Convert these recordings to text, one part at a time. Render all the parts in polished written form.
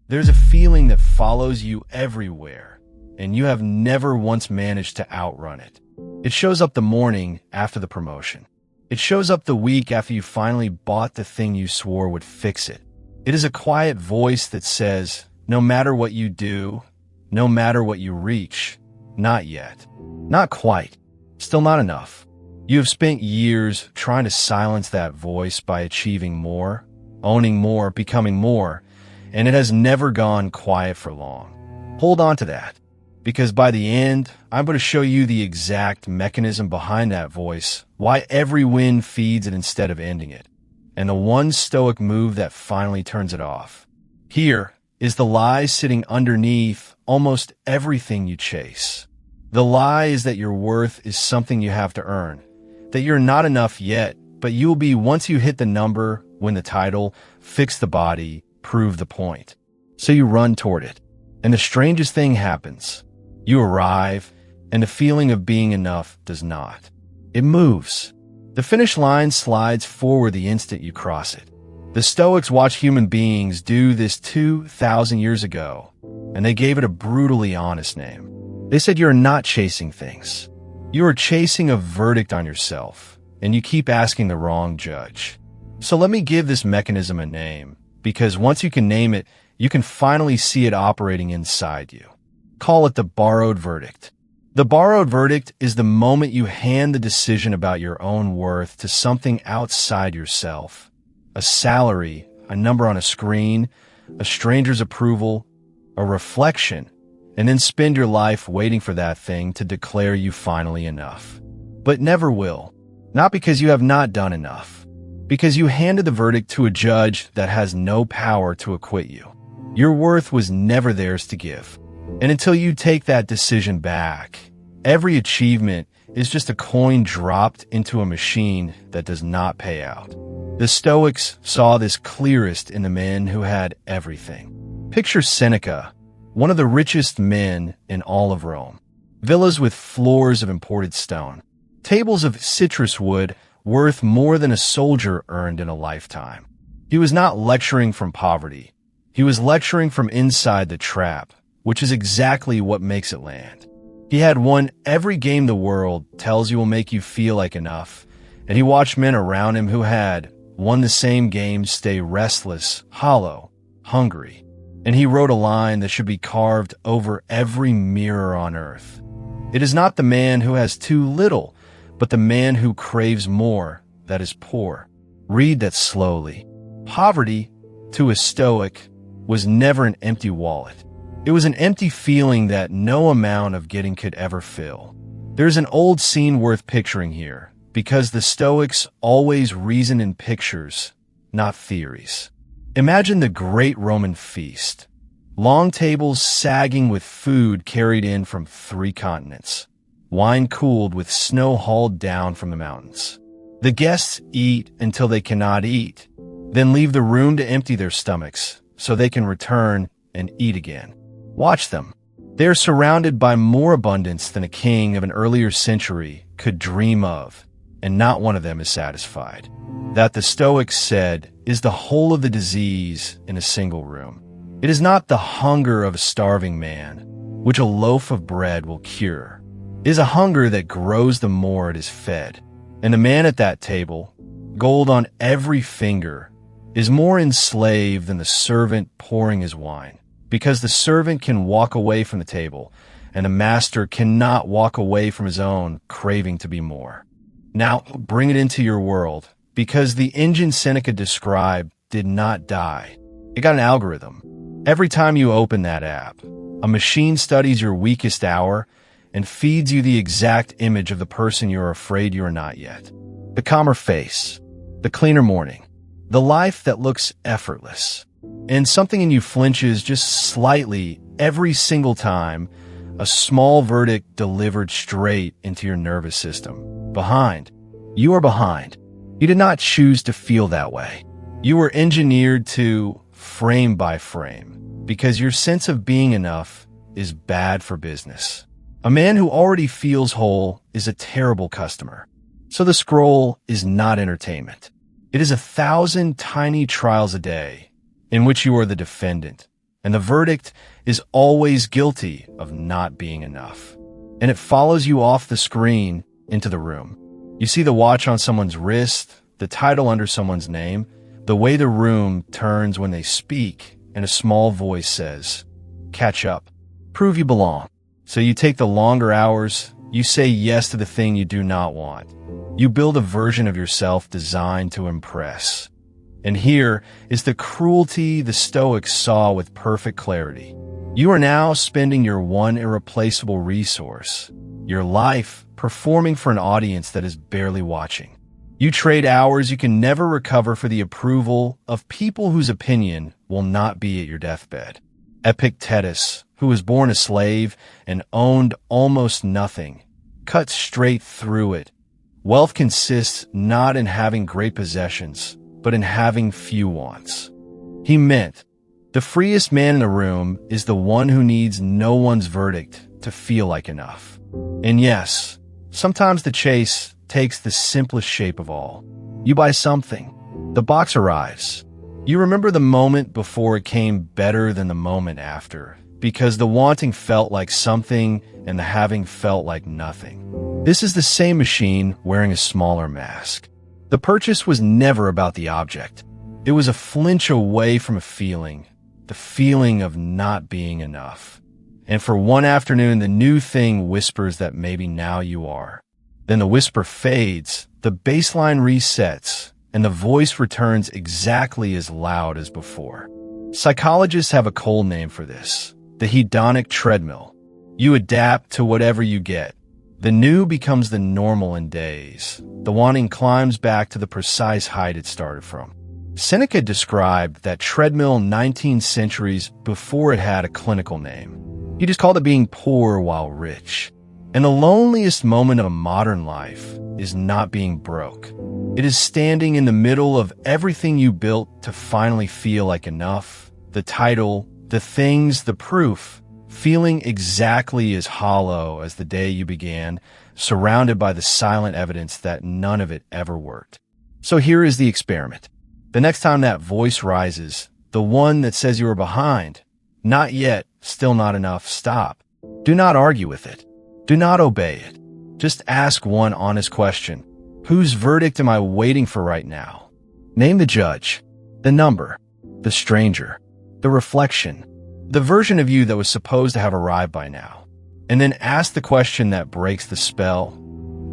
There's a feeling that follows you everywhere, and you have never once managed to outrun it. It shows up the morning after the promotion. It shows up the week after you finally bought the thing you swore would fix it. It is a quiet voice that says, no matter what you do, no matter what you reach, not yet. Not quite. Still not enough. You have spent years trying to silence that voice by achieving more, owning more, becoming more, and it has never gone quiet for long. Hold on to that, because by the end, I'm going to show you the exact mechanism behind that voice, why every win feeds it instead of ending it, and the one stoic move that finally turns it off. Here is the lie sitting underneath almost everything you chase. The lie is that your worth is something you have to earn, that you're not enough yet, but you will be once you hit the number, win the title, fix the body, prove the point. So you run toward it. And the strangest thing happens. You arrive, and the feeling of being enough does not. It moves. The finish line slides forward the instant you cross it. The Stoics watched human beings do this 2,000 years ago, and they gave it a brutally honest name. They said you're not chasing things. You are chasing a verdict on yourself, and you keep asking the wrong judge. So let me give this mechanism a name, because once you can name it, you can finally see it operating inside you. Call it the borrowed verdict. The borrowed verdict is the moment you hand the decision about your own worth to something outside yourself. A salary, a number on a screen, a stranger's approval, a reflection, and then spend your life waiting for that thing to declare you finally enough. But never will. Not because you have not done enough. Because you handed the verdict to a judge that has no power to acquit you. Your worth was never theirs to give. And until you take that decision back, every achievement is just a coin dropped into a machine that does not pay out. The Stoics saw this clearest in the men who had everything. Picture Seneca, one of the richest men in all of Rome. Villas with floors of imported stone. Tables of citrus wood worth more than a soldier earned in a lifetime. He was not lecturing from poverty. He was lecturing from inside the trap, which is exactly what makes it land. He had won every game the world tells you will make you feel like enough, and he watched men around him who had won the same game stay restless, hollow, hungry. And he wrote a line that should be carved over every mirror on earth. It is not the man who has too little, but the man who craves more that is poor. Read that slowly. Poverty, to a Stoic, was never an empty wallet. It was an empty feeling that no amount of getting could ever fill. There's an old scene worth picturing here, because the Stoics always reason in pictures, not theories. Imagine the great Roman feast. Long tables sagging with food carried in from 3 continents. Wine cooled with snow hauled down from the mountains. The guests eat until they cannot eat, then leave the room to empty their stomachs so they can return and eat again. Watch them. They are surrounded by more abundance than a king of an earlier century could dream of, and not one of them is satisfied. That, the Stoics said, is the whole of the disease in a single room. It is not the hunger of a starving man, which a loaf of bread will cure. It is a hunger that grows the more it is fed. And the man at that table, gold on every finger, is more enslaved than the servant pouring his wine, because the servant can walk away from the table, and the master cannot walk away from his own craving to be more. Now, bring it into your world, because the engine Seneca described did not die. It got an algorithm. Every time you open that app, a machine studies your weakest hour and feeds you the exact image of the person you're afraid you're not yet. The calmer face, the cleaner morning, the life that looks effortless. And something in you flinches just slightly every single time a small verdict delivered straight into your nervous system. Behind. You are behind. You did not choose to feel that way. You were engineered to frame by frame, because your sense of being enough is bad for business. A man who already feels whole is a terrible customer. So the scroll is not entertainment. It is 1,000 tiny trials a day in which you are the defendant, and the verdict is always guilty of not being enough. And it follows you off the screen into the room. You see the watch on someone's wrist, the title under someone's name, the way the room turns when they speak, and a small voice says, "Catch up. Prove you belong." So you take the longer hours, you say yes to the thing you do not want. You build a version of yourself designed to impress. And here is the cruelty the Stoics saw with perfect clarity. You are now spending your one irreplaceable resource, your life, performing for an audience that is barely watching. You trade hours you can never recover for the approval of people whose opinion will not be at your deathbed. Epictetus, who was born a slave and owned almost nothing, cut straight through it. Wealth consists not in having great possessions, but in having few wants. He meant, the freest man in the room is the one who needs no one's verdict to feel like enough. And yes, sometimes the chase takes the simplest shape of all. You buy something. The box arrives. You remember the moment before it came better than the moment after, because the wanting felt like something and the having felt like nothing. This is the same machine wearing a smaller mask. The purchase was never about the object. It was a flinch away from a feeling, the feeling of not being enough. And for one afternoon, the new thing whispers that maybe now you are. Then the whisper fades, the baseline resets, and the voice returns exactly as loud as before. Psychologists have a cold name for this, the hedonic treadmill. You adapt to whatever you get. The new becomes the normal in days. The wanting climbs back to the precise height it started from. Seneca described that treadmill 19 centuries before it had a clinical name. He just called it being poor while rich. And the loneliest moment of a modern life is not being broke. It is standing in the middle of everything you built to finally feel like enough, the title, the things, the proof, feeling exactly as hollow as the day you began, surrounded by the silent evidence that none of it ever worked. So here is the experiment. The next time that voice rises, the one that says you are behind, not yet, still not enough, stop. Do not argue with it. Do not obey it. Just ask one honest question. Whose verdict am I waiting for right now? Name the judge, the number, the stranger, the reflection, the version of you that was supposed to have arrived by now. And then ask the question that breaks the spell.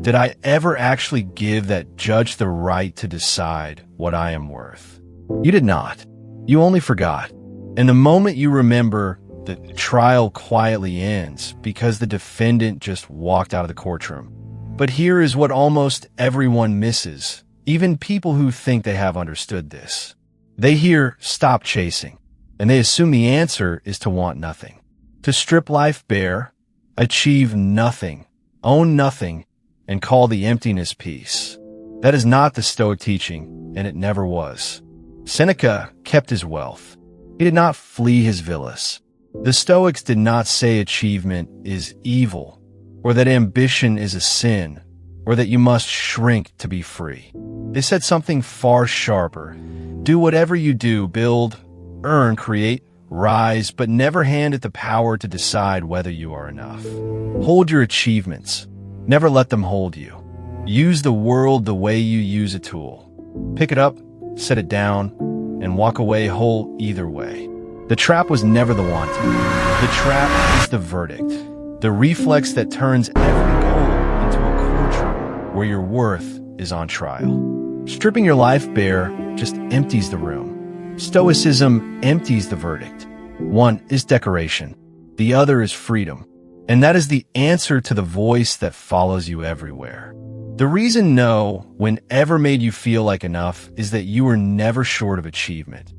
Did I ever actually give that judge the right to decide what I am worth? You did not. You only forgot. And the moment you remember, the trial quietly ends because the defendant just walked out of the courtroom. But here is what almost everyone misses, even people who think they have understood this. They hear, "Stop chasing," and they assume the answer is to want nothing, to strip life bare, achieve nothing, own nothing, and call the emptiness peace. That is not the Stoic teaching, and it never was. Seneca kept his wealth. He did not flee his villas. The Stoics did not say achievement is evil, or that ambition is a sin, or that you must shrink to be free. They said something far sharper. Do whatever you do, build, earn, create, rise, but never hand it the power to decide whether you are enough. Hold your achievements. Never let them hold you. Use the world the way you use a tool. Pick it up, set it down, and walk away whole either way. The trap was never the wanting. The trap is the verdict, the reflex that turns every goal into a courtroom where your worth is on trial. Stripping your life bare just empties the room. Stoicism empties the verdict. One is decoration. The other is freedom. And that is the answer to the voice that follows you everywhere. The reason no one ever made you feel like enough is that you were never short of achievement.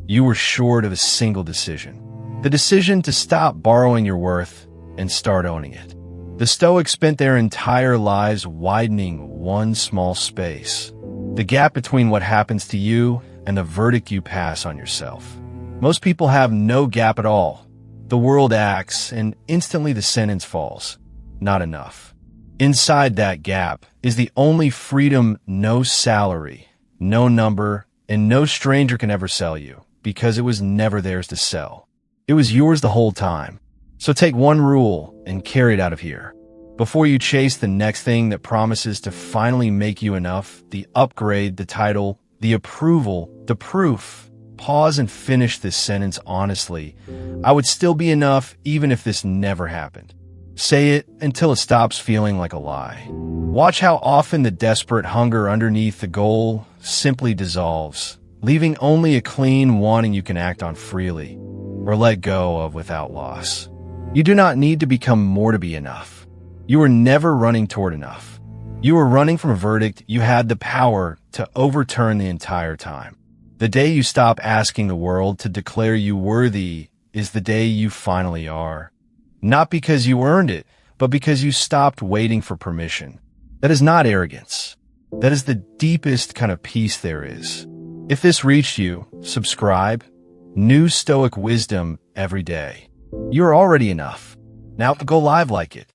You were short of a single decision. The decision to stop borrowing your worth and start owning it. The Stoics spent their entire lives widening one small space. The gap between what happens to you and the verdict you pass on yourself. Most people have no gap at all. The world acts, and instantly the sentence falls. Not enough. Inside that gap is the only freedom no salary, no number, and no stranger can ever sell you, because it was never theirs to sell. It was yours the whole time. So take one rule and carry it out of here. Before you chase the next thing that promises to finally make you enough, the upgrade, the title, the approval, the proof, pause and finish this sentence honestly. I would still be enough even if this never happened. Say it until it stops feeling like a lie. Watch how often the desperate hunger underneath the goal simply dissolves, leaving only a clean wanting you can act on freely, or let go of without loss. You do not need to become more to be enough. You were never running toward enough. You were running from a verdict you had the power to overturn the entire time. The day you stop asking the world to declare you worthy is the day you finally are. Not because you earned it, but because you stopped waiting for permission. That is not arrogance. That is the deepest kind of peace there is. If this reached you, subscribe. New Stoic wisdom every day. You are already enough. Now go live like it.